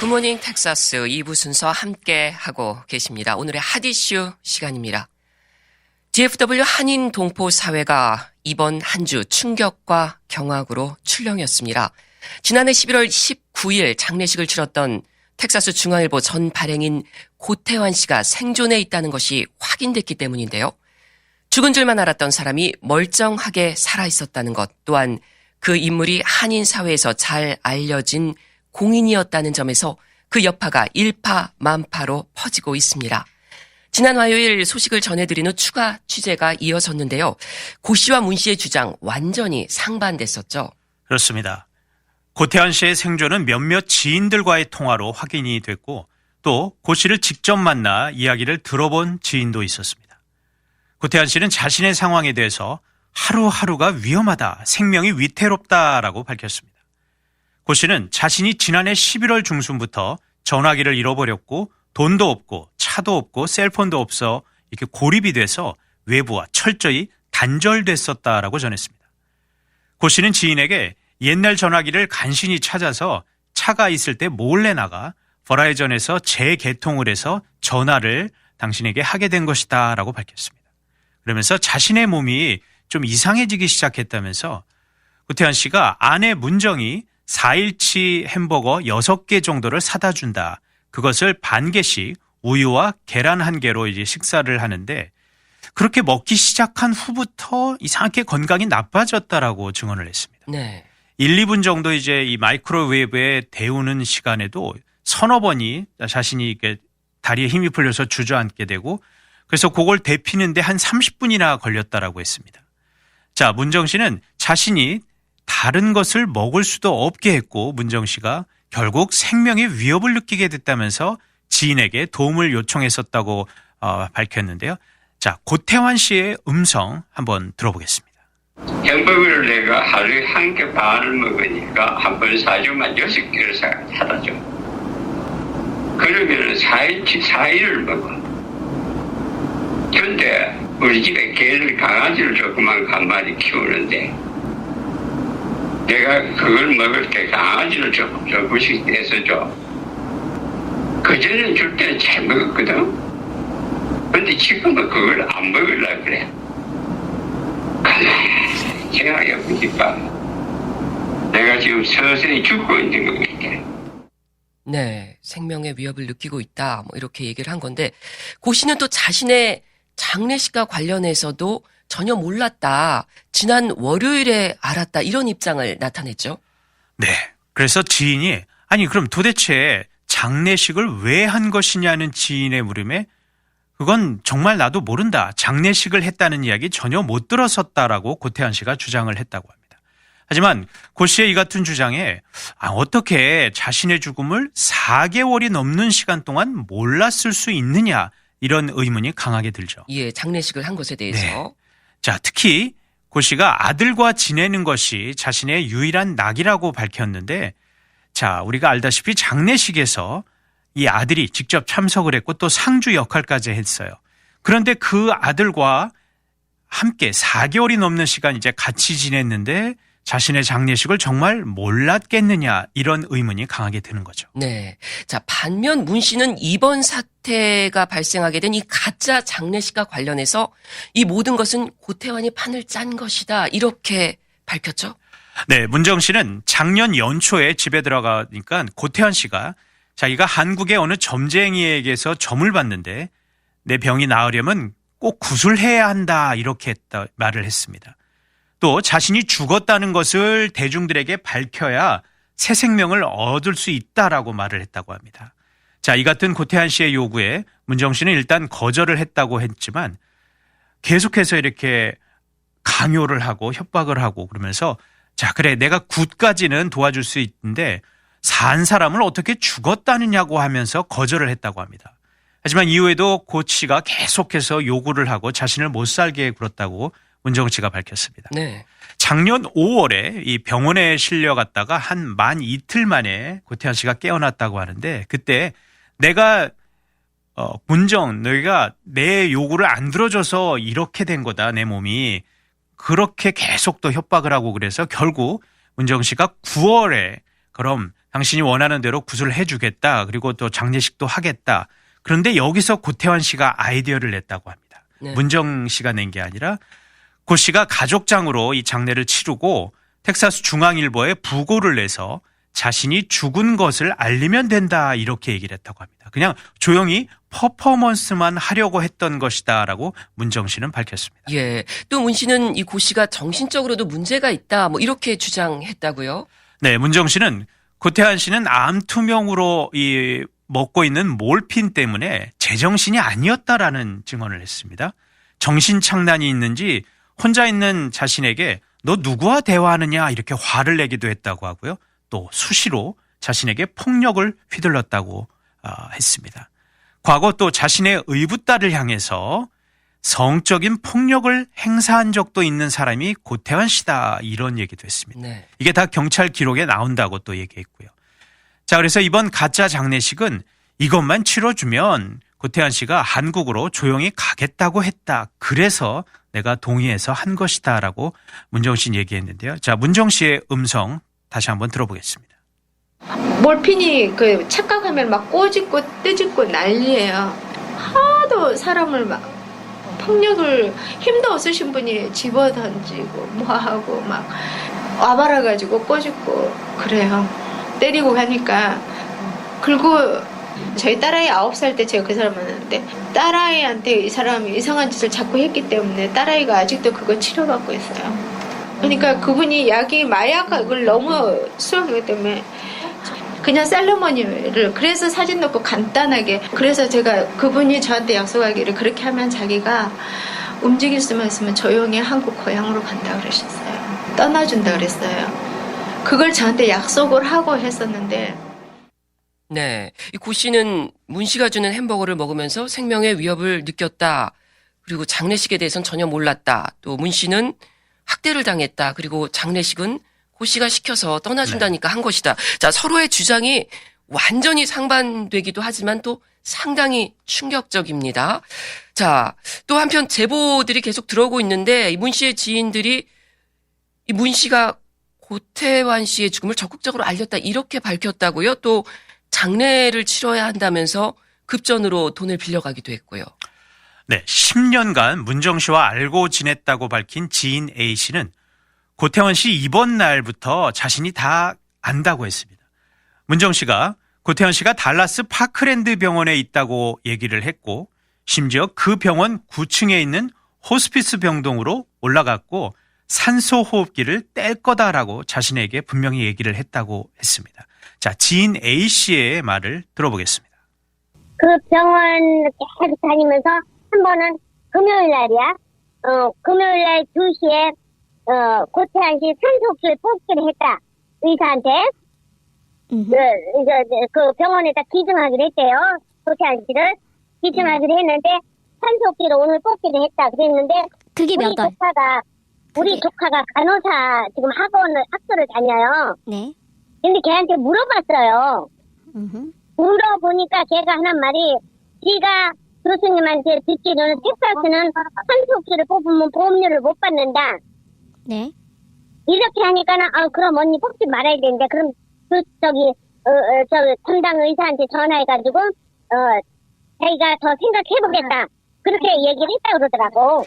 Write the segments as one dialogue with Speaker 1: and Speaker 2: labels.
Speaker 1: 굿모닝 텍사스 2부 순서 함께 하고 계십니다. 오늘의 핫이슈 시간입니다. DFW 한인 동포 사회가 이번 한 주 충격과 경악으로 출렁였습니다. 지난해 11월 19일 장례식을 치렀던 텍사스 중앙일보 전 발행인 고태환 씨가 생존해 있다는 것이 확인됐기 때문인데요. 죽은 줄만 알았던 사람이 멀쩡하게 살아있었다는 것, 또한 그 인물이 한인 사회에서 잘 알려진 공인이었다는 점에서 그 여파가 일파만파로 퍼지고 있습니다. 지난 화요일 소식을 전해드린 후 추가 취재가 이어졌는데요. 고 씨와 문 씨의 주장 완전히 상반됐었죠.
Speaker 2: 그렇습니다. 고태환 씨의 생존은 몇몇 지인들과의 통화로 확인이 됐고 또 고 씨를 직접 만나 이야기를 들어본 지인도 있었습니다. 고태환 씨는 자신의 상황에 대해서 하루하루가 위험하다, 생명이 위태롭다라고 밝혔습니다. 고 씨는 자신이 지난해 11월 중순부터 전화기를 잃어버렸고 돈도 없고 차도 없고 셀폰도 없어 이렇게 고립이 돼서 외부와 철저히 단절됐었다라고 전했습니다. 고 씨는 지인에게 옛날 전화기를 간신히 찾아서 차가 있을 때 몰래 나가 버라이전에서 재개통을 해서 전화를 당신에게 하게 된 것이다 라고 밝혔습니다. 그러면서 자신의 몸이 좀 이상해지기 시작했다면서 고태환 씨가 아내 문정이 4일치 햄버거 6개 정도를 사다 준다. 그것을 반 개씩 우유와 계란 한 개로 이제 식사를 하는데 그렇게 먹기 시작한 후부터 이상하게 건강이 나빠졌다라고 증언을 했습니다.
Speaker 1: 네.
Speaker 2: 1, 2분 정도 이제 이 마이크로웨이브에 데우는 시간에도 서너 번이 자신이 이렇게 다리에 힘이 풀려서 주저앉게 되고 그래서 그걸 데피는데 한 30분이나 걸렸다라고 했습니다. 자, 문정 씨는 자신이 다른 것을 먹을 수도 없게 했고 문정 씨가 결국 생명의 위협을 느끼게 됐다면서 지인에게 도움을 요청했었다고 밝혔는데요. 자, 고태환 씨의 음성 한번 들어보겠습니다.
Speaker 3: 햄버거를 내가 하루에 한 개 반을 먹으니까 한 번 사주면 6개를 사다 줘. 그러면 4일을 먹어. 근데 우리 집에 개를 강아지를 조그만 한 마리 키우는데 내가 그걸 먹을 때 강아지를 조금씩 떼서 줘. 그전에는 줄 때는 잘 먹었거든. 근데 지금은 그걸 안 먹으려고 그래. 가만히 생각해보니까 내가 지금 서서히 죽고 있는 것 같아.
Speaker 1: 네, 생명의 위협을 느끼고 있다. 뭐 이렇게 얘기를 한 건데 고 씨는 또 자신의 장례식과 관련해서도 전혀 몰랐다. 지난 월요일에 알았다. 이런 입장을 나타냈죠.
Speaker 2: 네. 그래서 지인이 아니 그럼 도대체 장례식을 왜 한 것이냐는 지인의 물음에 그건 정말 나도 모른다. 장례식을 했다는 이야기 전혀 못 들었었다라고 고태환 씨가 주장을 했다고 합니다. 하지만 고 씨의 이 같은 주장에 어떻게 자신의 죽음을 4개월이 넘는 시간 동안 몰랐을 수 있느냐 이런 의문이 강하게 들죠.
Speaker 1: 예, 장례식을 한 것에 대해서.
Speaker 2: 네. 자, 특히 고 씨가 아들과 지내는 것이 자신의 유일한 낙이라고 밝혔는데 자, 우리가 알다시피 장례식에서 이 아들이 직접 참석을 했고 또 상주 역할까지 했어요. 그런데 그 아들과 함께 4개월이 넘는 시간 이제 같이 지냈는데 자신의 장례식을 정말 몰랐겠느냐 이런 의문이 강하게 드는 거죠.
Speaker 1: 네. 자, 반면 문 씨는 이번 사태가 발생하게 된 이 가짜 장례식과 관련해서 이 모든 것은 고태환이 판을 짠 것이다. 이렇게 밝혔죠.
Speaker 2: 네. 문정 씨는 작년 연초에 집에 들어가니까 고태환 씨가 자기가 한국의 어느 점쟁이에게서 점을 받는데 내 병이 나으려면 꼭 구술해야 한다 이렇게 말을 했습니다. 또 자신이 죽었다는 것을 대중들에게 밝혀야 새 생명을 얻을 수 있다라고 말을 했다고 합니다. 자, 이 같은 고태환 씨의 요구에 문정 씨는 일단 거절을 했다고 했지만 계속해서 이렇게 강요를 하고 협박을 하고 그러면서 자, 그래 내가 굿까지는 도와줄 수 있는데 산 사람을 어떻게 죽었다느냐고 하면서 거절을 했다고 합니다. 하지만 이후에도 고 씨가 계속해서 요구를 하고 자신을 못 살게 굴었다고 문정 씨가 밝혔습니다.
Speaker 1: 네.
Speaker 2: 작년 5월에 이 병원에 실려갔다가 한 만 이틀 만에 고태환 씨가 깨어났다고 하는데 그때 내가 너희가 내 요구를 안 들어줘서 이렇게 된 거다, 내 몸이. 그렇게 계속 또 협박을 하고 그래서 결국 문정 씨가 9월에 그럼 당신이 원하는 대로 구술을 해주겠다. 그리고 또 장례식도 하겠다. 그런데 여기서 고태환 씨가 아이디어를 냈다고 합니다.
Speaker 1: 네.
Speaker 2: 문정 씨가 낸 게 아니라 고 씨가 가족장으로 이 장례를 치르고 텍사스 중앙일보에 부고를 내서 자신이 죽은 것을 알리면 된다 이렇게 얘기를 했다고 합니다. 그냥 조용히 퍼포먼스만 하려고 했던 것이다라고 문정 씨는 밝혔습니다.
Speaker 1: 예. 또 문 씨는 이 고 씨가 정신적으로도 문제가 있다 뭐 이렇게 주장했다고요?
Speaker 2: 네, 문정 씨는 고태환 씨는 암 투명으로 먹고 있는 몰핀 때문에 제정신이 아니었다라는 증언을 했습니다. 정신착란이 있는지 혼자 있는 자신에게 너 누구와 대화하느냐 이렇게 화를 내기도 했다고 하고요. 또 수시로 자신에게 폭력을 휘둘렀다고 했습니다. 과거 또 자신의 의붓딸을 향해서 성적인 폭력을 행사한 적도 있는 사람이 고태환 씨다 이런 얘기도 했습니다.
Speaker 1: 네.
Speaker 2: 이게 다 경찰 기록에 나온다고 또 얘기했고요. 자, 그래서 이번 가짜 장례식은 이것만 치러주면 고태환 씨가 한국으로 조용히 가겠다고 했다. 그래서 내가 동의해서 한 것이다라고 문정 씨는 얘기했는데요. 자, 문정 씨의 음성 다시 한번 들어보겠습니다.
Speaker 4: 몰핀이 그 착각하면 막 꼬집고 뜨집고 난리예요. 하도 사람을 막 폭력을 힘도 없으신 분이 집어던지고 뭐하고 막 와발아가지고 꼬집고 그래요. 때리고 하니까. 그리고 저희 딸아이 9살 때 제가 그 사람 만났는데 딸아이한테 이 사람이 이상한 짓을 자꾸 했기 때문에 딸아이가 아직도 그거 치료받고 있어요. 그러니까 그분이 약이 마약을 너무 수용하기 때문에 그냥 셀러머니를 그래서 사진 넣고 간단하게 그래서 제가 그분이 저한테 약속하기를 그렇게 하면 자기가 움직일 수만 있으면 조용히 한국 고향으로 간다 그러셨어요. 떠나준다 그랬어요. 그걸 저한테 약속을 하고 했었는데
Speaker 1: 네. 이 고 씨는 문 씨가 주는 햄버거를 먹으면서 생명의 위협을 느꼈다. 그리고 장례식에 대해서는 전혀 몰랐다. 또 문 씨는 학대를 당했다. 그리고 장례식은 고 씨가 시켜서 떠나준다니까 한 것이다. 자, 서로의 주장이 완전히 상반되기도 하지만 또 상당히 충격적입니다. 자, 또 한편 제보들이 계속 들어오고 있는데 이 문 씨의 지인들이 이 문 씨가 고태환 씨의 죽음을 적극적으로 알렸다 이렇게 밝혔다고요. 또 장례를 치러야 한다면서 급전으로 돈을 빌려가기도 했고요.
Speaker 2: 네, 10년간 문정 씨와 알고 지냈다고 밝힌 지인 A 씨는 고태환 씨 입원 날부터 자신이 다 안다고 했습니다. 문정 씨가 고태환 씨가 달라스 파크랜드 병원에 있다고 얘기를 했고 심지어 그 병원 9층에 있는 호스피스 병동으로 올라갔고 산소호흡기를 뗄 거다라고 자신에게 분명히 얘기를 했다고 했습니다. 자, 지인 A 씨의 말을 들어보겠습니다.
Speaker 5: 그 병원 계속 다니면서 한 번은 금요일 날이야. 금요일 날 2시에 고태환 씨 산소호흡기를 뽑기를 했다. 의사한테. 그 병원에다 기증하기로 했대요. 고태환 씨를 기증하기로 했는데 산소호흡기를 오늘 뽑기로 했다. 그랬는데
Speaker 6: 그게 몇 월?
Speaker 5: 우리 조카가 간호사 지금 학교를 다녀요.
Speaker 6: 네.
Speaker 5: 근데 걔한테 물어봤어요. 물어보니까 걔가 하는 말이 지가 교수님한테 듣기로는 텍사스는 산소호흡기를 뽑으면 보험료를 못 받는다.
Speaker 6: 네.
Speaker 5: 이렇게 하니까는 그럼 언니 뽑지 말아야 되는데 그럼 담당 의사한테 전화해가지고 자기가 더 생각해보겠다. 그렇게 얘기를 했다 그러더라고.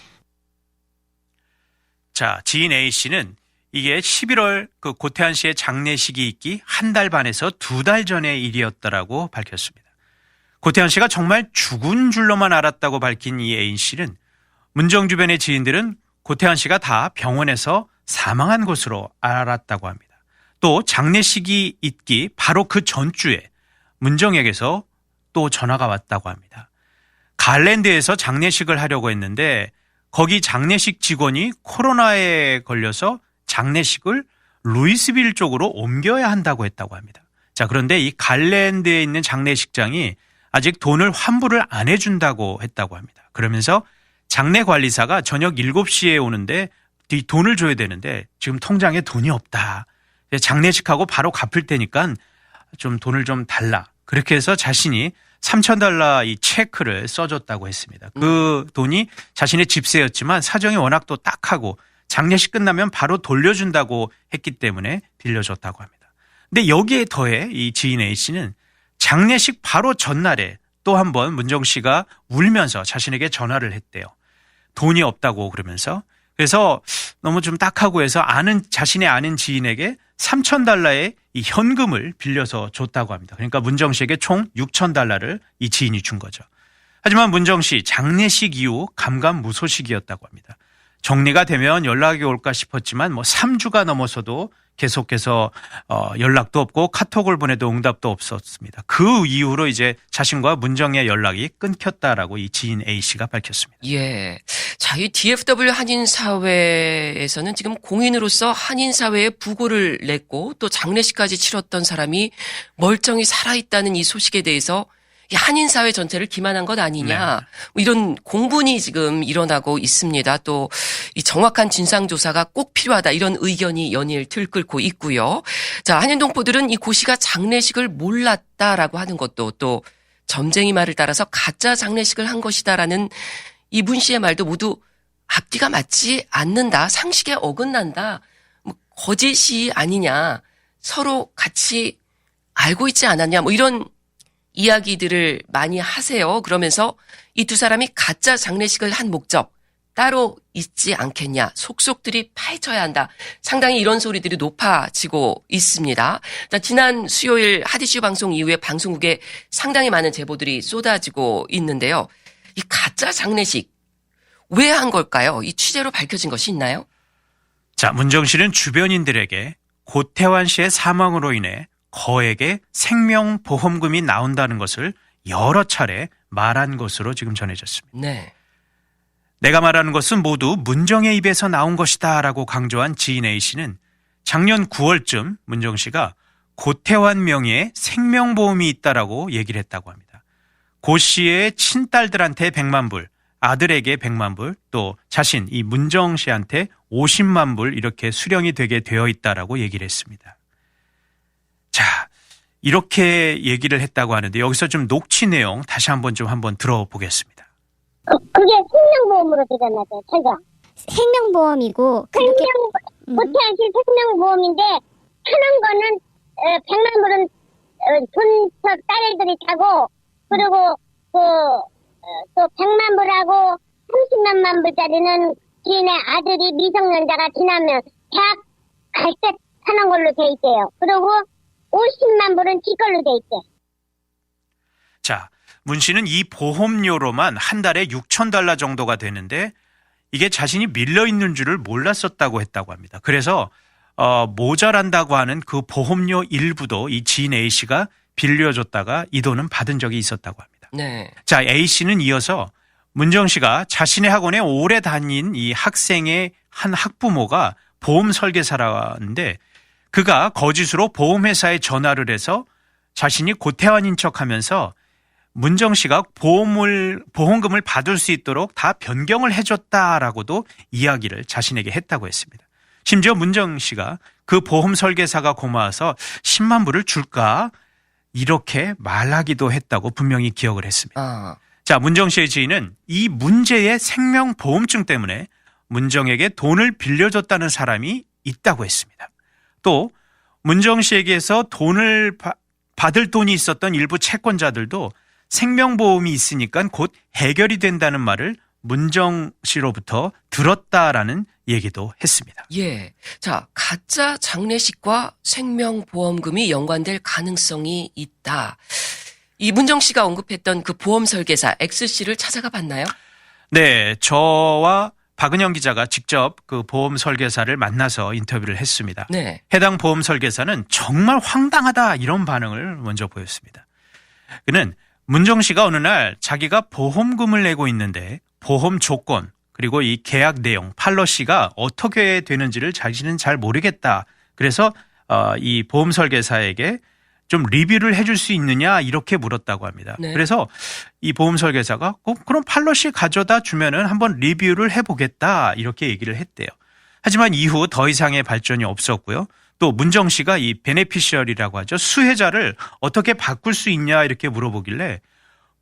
Speaker 2: 자, 지인 A 씨는 이게 11월 그 고태환 씨의 장례식이 있기 한 달 반에서 2달 전의 일이었다라고 밝혔습니다. 고태환 씨가 정말 죽은 줄로만 알았다고 밝힌 이 A 씨는 문정 주변의 지인들은 고태환 씨가 다 병원에서 사망한 것으로 알았다고 합니다. 또 장례식이 있기 바로 그 전주에 문정에게서 또 전화가 왔다고 합니다. 갈랜드에서 장례식을 하려고 했는데 거기 장례식 직원이 코로나에 걸려서 장례식을 루이스빌 쪽으로 옮겨야 한다고 했다고 합니다. 자, 그런데 이 갈랜드에 있는 장례식장이 아직 돈을 환불을 안 해준다고 했다고 합니다. 그러면서 장례 관리사가 저녁 7시에 오는데 이 돈을 줘야 되는데 지금 통장에 돈이 없다. 장례식하고 바로 갚을 테니까 좀 돈을 좀 달라. 그렇게 해서 자신이 $3,000 이 체크를 써줬다고 했습니다. 그 돈이 자신의 집세였지만 사정이 워낙 또 딱하고 장례식 끝나면 바로 돌려준다고 했기 때문에 빌려줬다고 합니다. 근데 여기에 더해 이 지인 A씨는 장례식 바로 전날에 또 한 번 문정 씨가 울면서 자신에게 전화를 했대요. 돈이 없다고 그러면서. 그래서 너무 좀 딱하고 해서 자신의 아는 지인에게 $3,000의 이 현금을 빌려서 줬다고 합니다. 그러니까 문정 씨에게 총 $6,000를 이 지인이 준 거죠. 하지만 문정 씨 장례식 이후 감감무소식이었다고 합니다. 정리가 되면 연락이 올까 싶었지만 3주가 넘어서도 계속해서 연락도 없고 카톡을 보내도 응답도 없었습니다. 그 이후로 이제 자신과 문정의 연락이 끊겼다라고 이 지인 A씨가 밝혔습니다.
Speaker 1: 예. 자, 이 DFW 한인사회에서는 지금 공인으로서 한인사회에 부고를 냈고 또 장례식까지 치렀던 사람이 멀쩡히 살아있다는 이 소식에 대해서 이 한인사회 전체를 기만한 것 아니냐.
Speaker 2: 네.
Speaker 1: 이런 공분이 지금 일어나고 있습니다. 또 이 정확한 진상조사가 꼭 필요하다. 이런 의견이 연일 들끓고 있고요. 자, 한인동포들은 이 고 씨가 장례식을 몰랐다라고 하는 것도 또 점쟁이 말을 따라서 가짜 장례식을 한 것이다라는 이 문 씨의 말도 모두 앞뒤가 맞지 않는다. 상식에 어긋난다. 거짓이 아니냐. 서로 같이 알고 있지 않았냐. 이런 이야기들을 많이 하세요. 그러면서 이 두 사람이 가짜 장례식을 한 목적 따로 있지 않겠냐. 속속들이 파헤쳐야 한다. 상당히 이런 소리들이 높아지고 있습니다. 자, 지난 수요일 하디슈 방송 이후에 방송국에 상당히 많은 제보들이 쏟아지고 있는데요. 이 가짜 장례식 왜 한 걸까요? 이 취재로 밝혀진 것이 있나요?
Speaker 2: 자, 문정 씨는 주변인들에게 고태환 씨의 사망으로 인해 거액의 생명보험금이 나온다는 것을 여러 차례 말한 것으로 지금 전해졌습니다.
Speaker 1: 네.
Speaker 2: 내가 말하는 것은 모두 문정의 입에서 나온 것이다 라고 강조한 지인 A씨는 작년 9월쯤 문정 씨가 고태환 명의의 생명보험이 있다라고 얘기를 했다고 합니다. 고 씨의 친딸들한테 100만 불, 아들에게 100만 불, 또 자신 이 문정 씨한테 50만 불 이렇게 수령이 되게 되어 있다라고 얘기를 했습니다. 자, 이렇게 얘기를 했다고 하는데 여기서 좀 녹취 내용 다시 한번 들어보겠습니다.
Speaker 5: 그게 생명보험으로 들어놨어요, 최저.
Speaker 6: 생명보험이고
Speaker 5: 고태환 씨 생명보험인데 하는 거는 100만 불은 저 딸들이 타고 그리고 또 100만 불하고 30만 불짜리는 지인의 아들이 미성년자가 지나면 대학 갈 때 타는 걸로 돼 있대요. 그리고 50만 불은 지 걸로 돼 있대.
Speaker 2: 자, 문 씨는 이 보험료로만 한 달에 $6,000 정도가 되는데 이게 자신이 밀려 있는 줄을 몰랐었다고 했다고 합니다. 그래서 모자란다고 하는 그 보험료 일부도 이 지인 A씨가 빌려줬다가 이 돈은 받은 적이 있었다고 합니다.
Speaker 1: 네.
Speaker 2: 자, A씨는 이어서 문정 씨가 자신의 학원에 오래 다닌 이 학생의 한 학부모가 보험 설계사라는데 그가 거짓으로 보험회사에 전화를 해서 자신이 고태환인 척하면서 문정 씨가 보험금을 받을 수 있도록 다 변경을 해줬다라고도 이야기를 자신에게 했다고 했습니다. 심지어 문정 씨가 그 보험 설계사가 고마워서 10만 불을 줄까 이렇게 말하기도 했다고 분명히 기억을 했습니다. 자, 문정 씨의 지인은 이 문제의 생명보험증 때문에 문정에게 돈을 빌려줬다는 사람이 있다고 했습니다. 또 문정 씨에게서 돈을 받을 돈이 있었던 일부 채권자들도 생명보험이 있으니까 곧 해결이 된다는 말을 문정 씨로부터 들었다라는 얘기도 했습니다.
Speaker 1: 예. 자, 가짜 장례식과 생명보험금이 연관될 가능성이 있다. 이 문정 씨가 언급했던 그 보험 설계사 X씨를 찾아가 봤나요?
Speaker 2: 네, 저와 박은영 기자가 직접 그 보험 설계사를 만나서 인터뷰를 했습니다.
Speaker 1: 네.
Speaker 2: 해당 보험 설계사는 정말 황당하다 이런 반응을 먼저 보였습니다. 그는 문정 씨가 어느 날 자기가 보험금을 내고 있는데 보험 조건 그리고 이 계약 내용 팔러시가 어떻게 되는지를 자신은 잘 모르겠다. 그래서 이 보험 설계사에게 좀 리뷰를 해줄 수 있느냐 이렇게 물었다고 합니다.
Speaker 1: 네.
Speaker 2: 그래서 이 보험 설계사가 그럼 팔러시 가져다 주면은 한번 리뷰를 해보겠다 이렇게 얘기를 했대요. 하지만 이후 더 이상의 발전이 없었고요. 또 문정 씨가 이 베네피셜이라고 하죠. 수혜자를 어떻게 바꿀 수 있냐 이렇게 물어보길래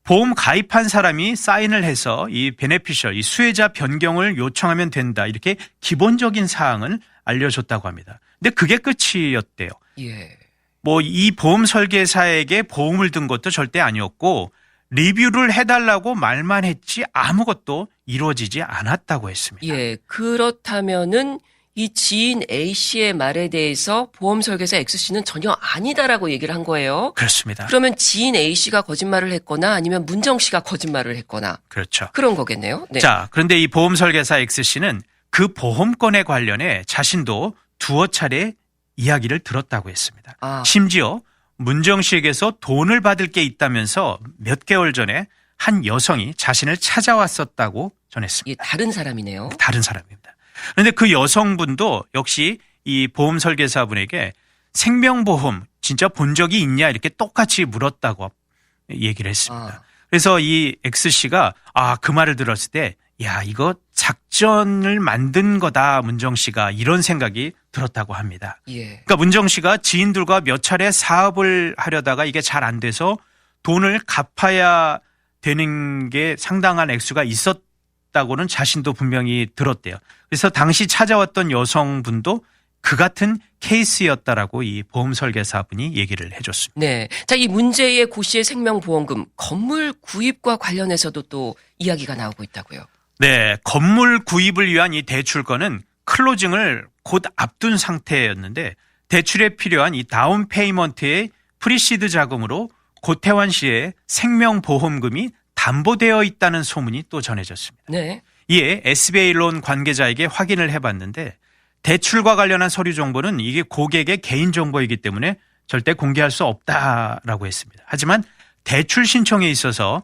Speaker 2: 보험 가입한 사람이 사인을 해서 이 베네피셜, 이 수혜자 변경을 요청하면 된다. 이렇게 기본적인 사항을 알려줬다고 합니다. 근데 그게 끝이었대요.
Speaker 1: 예.
Speaker 2: 뭐 이 보험 설계사에게 보험을 든 것도 절대 아니었고 리뷰를 해달라고 말만 했지 아무것도 이루어지지 않았다고 했습니다.
Speaker 1: 예. 그렇다면은 이 지인 A씨의 말에 대해서 보험 설계사 X씨는 전혀 아니다라고 얘기를 한 거예요.
Speaker 2: 그렇습니다.
Speaker 1: 그러면 지인 A씨가 거짓말을 했거나 아니면 문정 씨가 거짓말을 했거나
Speaker 2: 그렇죠.
Speaker 1: 그런 거겠네요. 네.
Speaker 2: 자, 그런데 이 보험 설계사 X씨는 그 보험건에 관련해 자신도 두어 차례 이야기를 들었다고 했습니다.
Speaker 1: 아.
Speaker 2: 심지어 문정 씨에게서 돈을 받을 게 있다면서 몇 개월 전에 한 여성이 자신을 찾아왔었다고 전했습니다.
Speaker 1: 예, 다른 사람이네요.
Speaker 2: 다른 사람입니다. 그런데 그 여성분도 역시 이 보험 설계사분에게 생명보험 진짜 본 적이 있냐 이렇게 똑같이 물었다고 얘기를 했습니다. 그래서 이 X씨가 그 말을 들었을 때 야, 이거 작전을 만든 거다, 문정 씨가 이런 생각이 들었다고 합니다.
Speaker 1: 예.
Speaker 2: 그러니까 문정 씨가 지인들과 몇 차례 사업을 하려다가 이게 잘 안 돼서 돈을 갚아야 되는 게 상당한 액수가 있었다고는 자신도 분명히 들었대요. 그래서 당시 찾아왔던 여성분도 그 같은 케이스였다라고 이 보험 설계사분이 얘기를 해줬습니다.
Speaker 1: 네. 자, 이 문제의 고 씨의 생명보험금 건물 구입과 관련해서도 또 이야기가 나오고 있다고요.
Speaker 2: 네, 건물 구입을 위한 이 대출건은 클로징을 곧 앞둔 상태였는데 대출에 필요한 이 다운 페이먼트의 프리시드 자금으로 고태환 씨의 생명보험금이 담보되어 있다는 소문이 또 전해졌습니다.
Speaker 1: 네.
Speaker 2: 이에 SBA론 관계자에게 확인을 해봤는데 대출과 관련한 서류 정보는 이게 고객의 개인정보이기 때문에 절대 공개할 수 없다라고 했습니다. 하지만 대출 신청에 있어서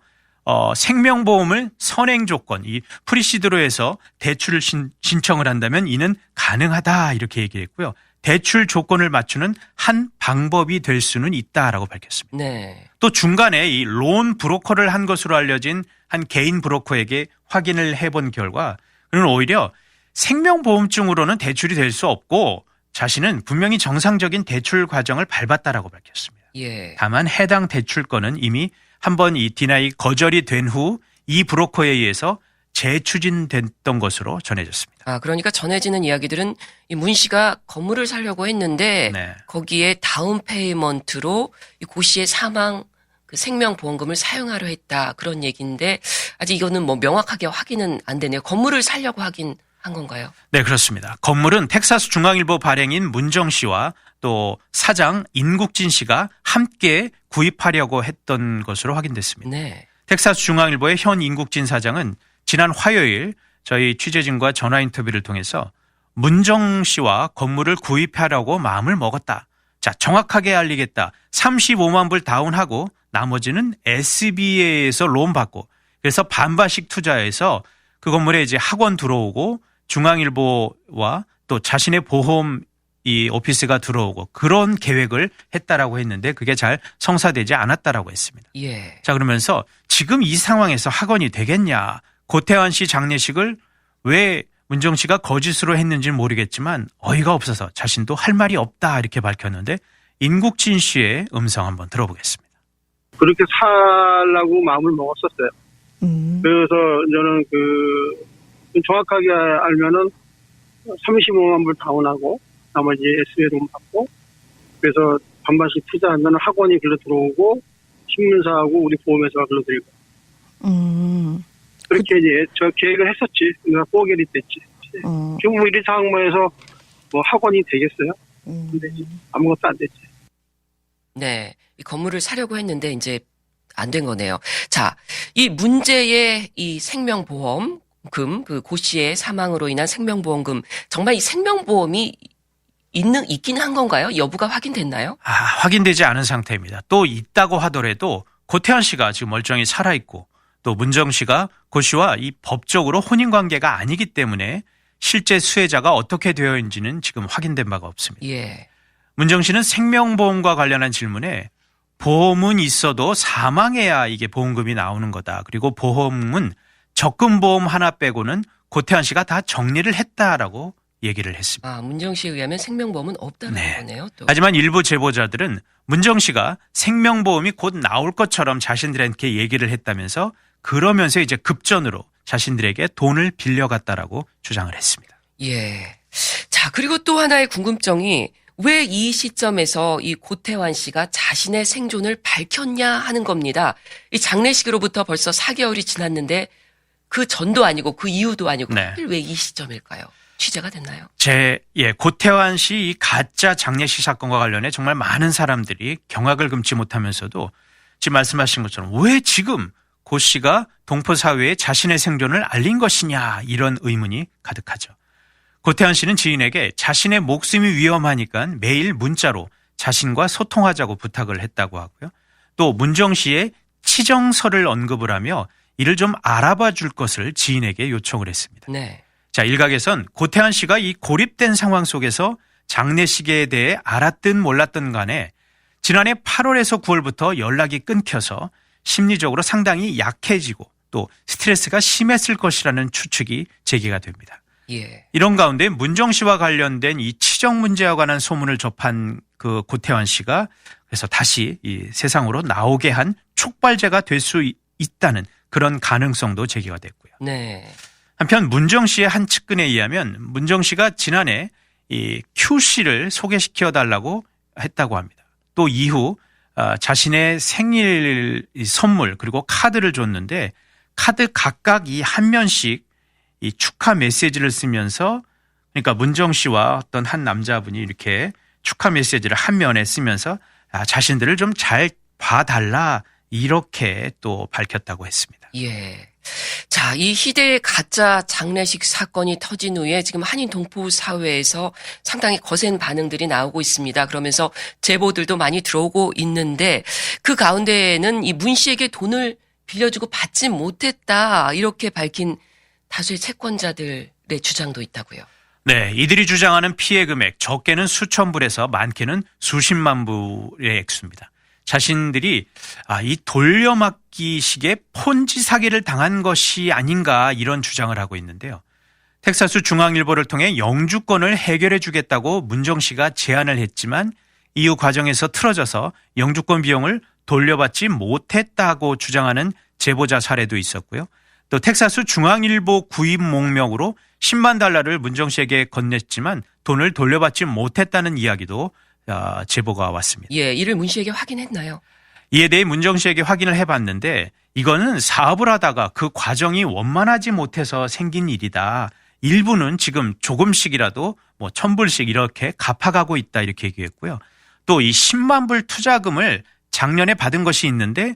Speaker 2: 생명보험을 선행 조건, 이 프리시드로 해서 대출을 신청을 한다면 이는 가능하다 이렇게 얘기했고요. 대출 조건을 맞추는 한 방법이 될 수는 있다라고 밝혔습니다.
Speaker 1: 네.
Speaker 2: 또 중간에 이 론 브로커를 한 것으로 알려진 한 개인 브로커에게 확인을 해본 결과 그는 오히려 생명보험증으로는 대출이 될 수 없고 자신은 분명히 정상적인 대출 과정을 밟았다라고 밝혔습니다.
Speaker 1: 예.
Speaker 2: 다만 해당 대출건은 이미 한번 이 디나이 거절이 된 후 이 브로커에 의해서 재추진됐던 것으로 전해졌습니다.
Speaker 1: 그러니까 전해지는 이야기들은 이 문 씨가 건물을 사려고 했는데
Speaker 2: 네.
Speaker 1: 거기에 다운 페이먼트로 이 고 씨의 사망 그 생명보험금을 사용하려 했다 그런 얘기인데 아직 이거는 뭐 명확하게 확인은 안 되네요. 건물을 사려고 하긴 한 건가요?
Speaker 2: 네, 그렇습니다. 건물은 텍사스 중앙일보 발행인 문정 씨와 또 사장 인국진 씨가 함께 구입하려고 했던 것으로 확인됐습니다.
Speaker 1: 네.
Speaker 2: 텍사스 중앙일보의 현 인국진 사장은 지난 화요일 저희 취재진과 전화 인터뷰를 통해서 문정 씨와 건물을 구입하려고 마음을 먹었다. 자, 정확하게 알리겠다. 35만 불 다운하고 나머지는 SBA에서 론 받고 그래서 반반씩 투자해서 그 건물에 이제 학원 들어오고 중앙일보와 또 자신의 보험 이 오피스가 들어오고 그런 계획을 했다라고 했는데 그게 잘 성사되지 않았다라고 했습니다.
Speaker 1: 예.
Speaker 2: 자, 그러면서 지금 이 상황에서 학원이 되겠냐. 고태환 씨 장례식을 왜 문정 씨가 거짓으로 했는지는 모르겠지만 어이가 없어서 자신도 할 말이 없다 이렇게 밝혔는데 인국진 씨의 음성 한번 들어보겠습니다.
Speaker 7: 그렇게 살라고 마음을 먹었었어요. 그래서 저는 정확하게 알면은 35만 불 다운하고 나머지 SBA 돈 받고 그래서 반반씩 투자한다는 학원이 글로 들어오고 신문사하고 우리 보험회사가 글로 들고 그렇게 이제 저 계획을 했었지. 내가 포기를 됐지. 지금 뭐 이런 상황에서 뭐 학원이 되겠어요? 근데 아무것도 안 됐지.
Speaker 1: 네. 이 건물을 사려고 했는데 이제 안 된 거네요. 자, 이 문제의 이 생명보험금, 그 고 씨의 사망으로 인한 생명보험금, 정말 이 생명보험이 있긴 한 건가요? 여부가 확인됐나요?
Speaker 2: 확인되지 않은 상태입니다. 또 있다고 하더라도 고태환 씨가 지금 멀쩡히 살아있고 또 문정 씨가 고 씨와 이 법적으로 혼인관계가 아니기 때문에 실제 수혜자가 어떻게 되어 있는지는 지금 확인된 바가 없습니다.
Speaker 1: 예.
Speaker 2: 문정 씨는 생명보험과 관련한 질문에 보험은 있어도 사망해야 이게 보험금이 나오는 거다. 그리고 보험은 적금보험 하나 빼고는 고태환 씨가 다 정리를 했다라고 얘기를 했습니다.
Speaker 1: 아, 문정 씨에 의하면 생명보험은 없다는
Speaker 2: 네.
Speaker 1: 거네요. 또.
Speaker 2: 하지만 일부 제보자들은 문정 씨가 생명보험이 곧 나올 것처럼 자신들에게 얘기를 했다면서 그러면서 이제 급전으로 자신들에게 돈을 빌려갔다라고 주장을 했습니다.
Speaker 1: 예. 자, 그리고 또 하나의 궁금증이 왜 이 시점에서 이 고태환 씨가 자신의 생존을 밝혔냐 하는 겁니다. 이 장례식으로부터 벌써 4개월이 지났는데 그 전도 아니고 그 이후도 아니고
Speaker 2: 네.
Speaker 1: 하필 왜 이 시점일까요? 취재가 됐나요?
Speaker 2: 고태환 씨 이 가짜 장례식 사건과 관련해 정말 많은 사람들이 경악을 금치 못하면서도 지금 말씀하신 것처럼 왜 지금 고 씨가 동포사회에 자신의 생존을 알린 것이냐 이런 의문이 가득하죠. 고태환 씨는 지인에게 자신의 목숨이 위험하니까 매일 문자로 자신과 소통하자고 부탁을 했다고 하고요. 또 문정 씨의 치정서를 언급을 하며 이를 좀 알아봐 줄 것을 지인에게 요청을 했습니다.
Speaker 1: 네.
Speaker 2: 자, 일각에선 고태환 씨가 이 고립된 상황 속에서 장례식에 대해 알았든 몰랐든 간에 지난해 8월에서 9월부터 연락이 끊겨서 심리적으로 상당히 약해지고 또 스트레스가 심했을 것이라는 추측이 제기가 됩니다.
Speaker 1: 예.
Speaker 2: 이런 가운데 문정 씨와 관련된 이 치정 문제와 관한 소문을 접한 그 고태환 씨가 그래서 다시 이 세상으로 나오게 한 촉발제가 될 수 있다는 그런 가능성도 제기가 됐고요.
Speaker 1: 네.
Speaker 2: 한편 문정 씨의 한 측근에 의하면 문정 씨가 지난해 이 Q 씨를 소개시켜 달라고 했다고 합니다. 또 이후 자신의 생일 선물 그리고 카드를 줬는데 카드 각각 이 한 면씩 이 축하 메시지를 쓰면서 그러니까 문정 씨와 어떤 한 남자분이 이렇게 축하 메시지를 한 면에 쓰면서 자신들을 좀 잘 봐달라 이렇게 또 밝혔다고 했습니다.
Speaker 1: 예. 자, 이 희대의 가짜 장례식 사건이 터진 후에 지금 한인 동포 사회에서 상당히 거센 반응들이 나오고 있습니다. 그러면서 제보들도 많이 들어오고 있는데 그 가운데에는 이 문 씨에게 돈을 빌려주고 받지 못했다 이렇게 밝힌 다수의 채권자들의 주장도 있다고요.
Speaker 2: 네, 이들이 주장하는 피해 금액 적게는 수천 불에서 많게는 수십만 불의 액수입니다. 자신들이 이 돌려막기식의 폰지 사기를 당한 것이 아닌가 이런 주장을 하고 있는데요. 텍사스 중앙일보를 통해 영주권을 해결해 주겠다고 문정 씨가 제안을 했지만 이후 과정에서 틀어져서 영주권 비용을 돌려받지 못했다고 주장하는 제보자 사례도 있었고요. 또 텍사스 중앙일보 구입 목록으로 10만 달러를 문정 씨에게 건넸지만 돈을 돌려받지 못했다는 이야기도 제보가 왔습니다.
Speaker 1: 예, 이를 문 씨에게 확인했나요?
Speaker 2: 이에 대해 문정 씨에게 확인을 해봤는데 이거는 사업을 하다가 그 과정이 원만하지 못해서 생긴 일이다. 일부는 지금 조금씩이라도 1,000불씩 이렇게 갚아가고 있다 이렇게 얘기했고요. 또 이 10만 불 투자금을 작년에 받은 것이 있는데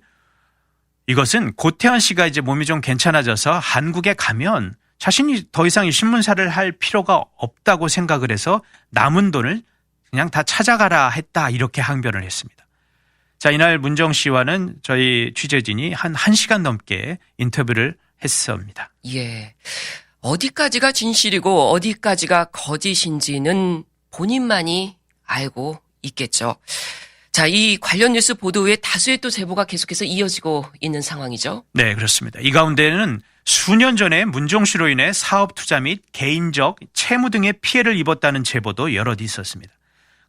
Speaker 2: 이것은 고태환 씨가 이제 몸이 좀 괜찮아져서 한국에 가면 자신이 더 이상 이 신문사를 할 필요가 없다고 생각을 해서 남은 돈을 그냥 다 찾아가라 했다 이렇게 항변을 했습니다. 자, 이날 문정 씨와는 저희 취재진이 한 1시간 넘게 인터뷰를 했습니다.
Speaker 1: 예. 어디까지가 진실이고 어디까지가 거짓인지는 본인만이 알고 있겠죠. 자, 이 관련 뉴스 보도 후에 다수의 또 제보가 계속해서 이어지고 있는 상황이죠.
Speaker 2: 네, 그렇습니다. 이 가운데는 수년 전에 문정 씨로 인해 사업 투자 및 개인적 채무 등의 피해를 입었다는 제보도 여럿 있었습니다.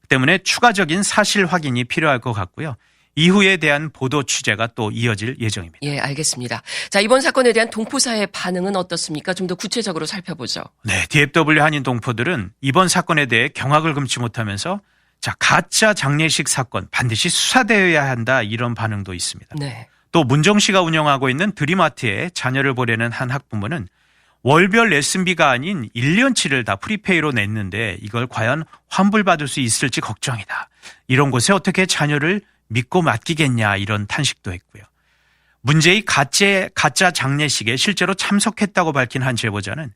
Speaker 2: 때문에 추가적인 사실 확인이 필요할 것 같고요. 이후에 대한 보도 취재가 또 이어질 예정입니다.
Speaker 1: 예, 알겠습니다. 자, 이번 사건에 대한 동포사의 반응은 어떻습니까? 좀 더 구체적으로 살펴보죠.
Speaker 2: 네, DFW 한인 동포들은 이번 사건에 대해 경악을 금치 못하면서 가짜 장례식 사건 반드시 수사되어야 한다 이런 반응도 있습니다.
Speaker 1: 네.
Speaker 2: 또 문정 씨가 운영하고 있는 드림아트에 자녀를 보내는 한 학부모는 월별 레슨비가 아닌 1년치를 다 프리페이로 냈는데 이걸 과연 환불받을 수 있을지 걱정이다. 이런 곳에 어떻게 자녀를 믿고 맡기겠냐 이런 탄식도 했고요. 문제의 가짜 장례식에 실제로 참석했다고 밝힌 한 제보자는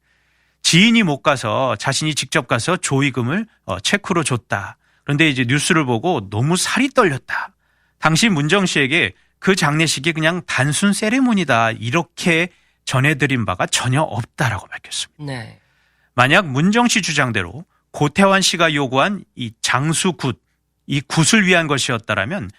Speaker 2: 지인이 못 가서 자신이 직접 가서 조의금을 체크로 줬다. 그런데 이제 뉴스를 보고 너무 살이 떨렸다. 당시 문정 씨에게 그 장례식이 그냥 단순 세레모니다 이렇게 전해드린 바가 전혀 없다라고 밝혔습니다.
Speaker 1: 네.
Speaker 2: 만약 문정 씨 주장대로 고태환 씨가 요구한 이 장수굿, 이 굿을 위한 것이었다라면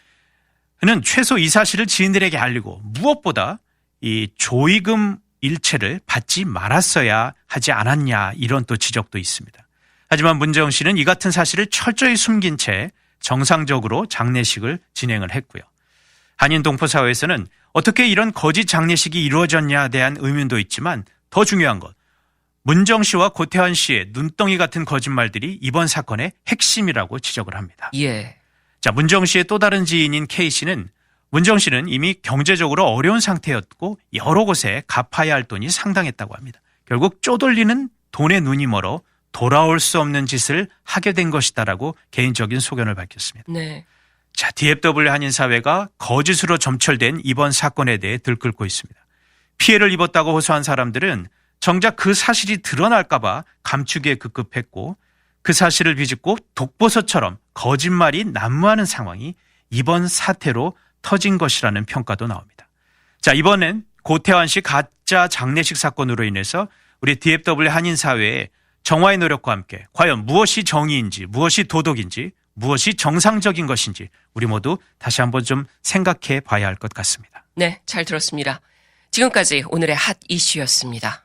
Speaker 2: 그는 최소 이 사실을 지인들에게 알리고 무엇보다 이 조의금 일체를 받지 말았어야 하지 않았냐 이런 또 지적도 있습니다. 하지만 문정 씨는 이 같은 사실을 철저히 숨긴 채 정상적으로 장례식을 진행을 했고요. 한인 동포 사회에서는 어떻게 이런 거짓 장례식이 이루어졌냐에 대한 의문도 있지만 더 중요한 것, 문정 씨와 고태환 씨의 눈덩이 같은 거짓말들이 이번 사건의 핵심이라고 지적을 합니다.
Speaker 1: 예.
Speaker 2: 자, 문정 씨의 또 다른 지인인 K 씨는 문정 씨는 이미 경제적으로 어려운 상태였고 여러 곳에 갚아야 할 돈이 상당했다고 합니다. 결국 쪼들리는 돈에 눈이 멀어 돌아올 수 없는 짓을 하게 된 것이다라고 개인적인 소견을 밝혔습니다.
Speaker 1: 네.
Speaker 2: 자, DFW 한인사회가 거짓으로 점철된 이번 사건에 대해 들끓고 있습니다. 피해를 입었다고 호소한 사람들은 정작 그 사실이 드러날까봐 감추기에 급급했고 그 사실을 비집고 독보서처럼 거짓말이 난무하는 상황이 이번 사태로 터진 것이라는 평가도 나옵니다. 자, 이번엔 고태환 씨 가짜 장례식 사건으로 인해서 우리 DFW 한인사회에 정화의 노력과 함께 과연 무엇이 정의인지, 무엇이 도덕인지, 무엇이 정상적인 것인지 우리 모두 다시 한번 좀 생각해 봐야 할 것 같습니다.
Speaker 1: 네, 잘 들었습니다. 지금까지 오늘의 핫 이슈였습니다.